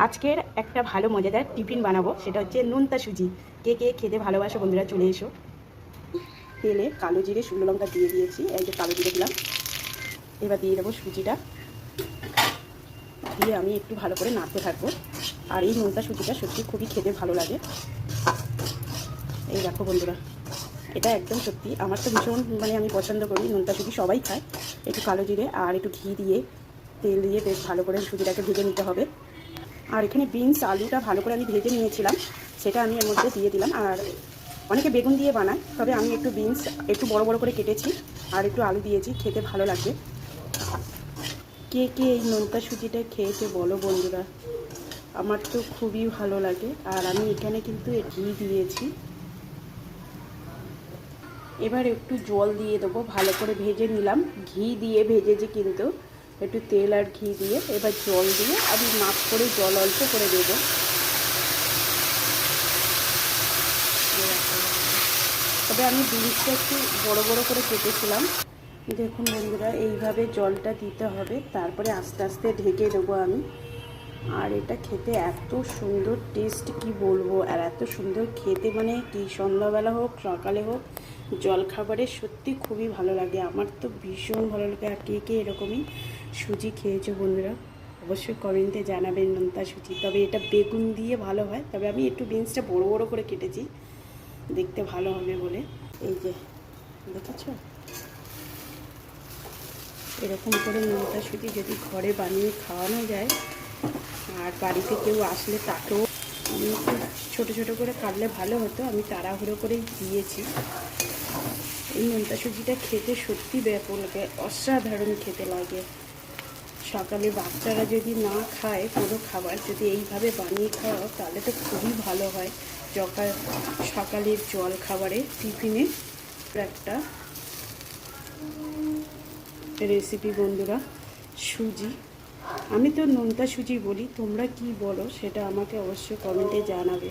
আজকের একটা ভালো মজাদার টিফিন বানাবো, সেটা হচ্ছে নোনতা সুজি। কে কে খেতে ভালোবাসো বন্ধুরা, চলে এসো। তেলে কালো জিরে শুকনো লঙ্কা দিয়ে দিয়েছি, এই যে কালো জিরে দিলাম। এবার দিয়ে দেবো সুজিটা, দিয়ে আমি একটু ভালো করে নাড়তে থাকবো। আর এই নোনতা সুজিটা সত্যি খুবই খেতে ভালো লাগে। এই দেখো বন্ধুরা, এটা একদম সত্যি আমার তো ভীষণ আমি পছন্দ করি নোনতা সুজি, সবাই খায়। একটু কালো জিরে আর একটু ঘি দিয়ে, তেল দিয়ে বেশ ভালো করে সুজিটাকে ভেজে নিতে হবে। আর এখানে বিনস আলুটা ভালো করে আমি ভেজে নিয়েছিলাম, সেটা আমি এর মধ্যে দিয়ে দিলাম। আর অনেকে বেগুন দিয়ে বানায়, তবে আমি একটু বিনস একটু বড় বড় করে কেটেছি আর একটু আলু দিয়েছি, খেতে ভালো লাগবে। কে কে এই নোনতা সুজিটা খেয়েছে বলো বন্ধুরা, আমার তো খুবই ভালো লাগে। আর আমি এখানে কিন্তু ঘি দিয়েছি। এবার একটু জল দিয়ে দেবো, ভালো করে ভেজে নিলাম, ঘি দিয়ে ভেজেছি কিন্তু, একটু তেল আর ঘি দিয়ে। এবার জল দিয়ে আমি মাপ করে জল অল্প করে দেবো। তবে আমি বিনসটা একটু বড় বড় করে কেটেছিলাম। দেখুন বন্ধুরা, এইভাবে জলটা দিতে হবে, তারপরে আস্তে আস্তে ঢেকে দেবো আমি। আর এটা খেতে এত সুন্দর টেস্ট, কি বলবো। আর এত সুন্দর খেতে, কি সন্ধ্যাবেলা হোক সকালে হোক জলখাবারে সত্যি খুবই ভালো লাগে। আমার তো ভীষণ ভালো লাগে। আর কে কে এরকমই সুজি খেয়েছো বন্ধুরা, অবশ্যই কমেন্টে জানাবেন নোনতা সুজি। তবে এটা বেগুন দিয়ে ভালো হয়, তবে আমি একটু বিনসটা বড় বড় করে কেটেছি, দেখতে ভালো হবে বলে। এই যে দেখেছ, এরকম করে নোনতা সুজি যদি ঘরে বানিয়ে খাওয়ানো যায়, আর বাড়িতে কেউ আসলে তাকেও আমি একটু ছোটো ছোটো করে কাটলে ভালো হতো, আমি তাড়াহুড়ো করেই দিয়েছি। এই নোনতা সুজিটা খেতে সত্যি ব্যাপক অসাধারণ খেতে লাগে। সকালে বাচ্চারা যদি না খায় কোনো খাবার, যদি এইভাবে বানিয়ে খাওয়াও তাহলে তো খুবই ভালো হয়। সকালের জল খাবারে টিফিনে একটা রেসিপি বন্ধুরা, সুজি। আমি তো নোনতা সুজি বলি, তোমরা কি বলো সেটা আমাকে অবশ্যই কমেন্টে জানাবে।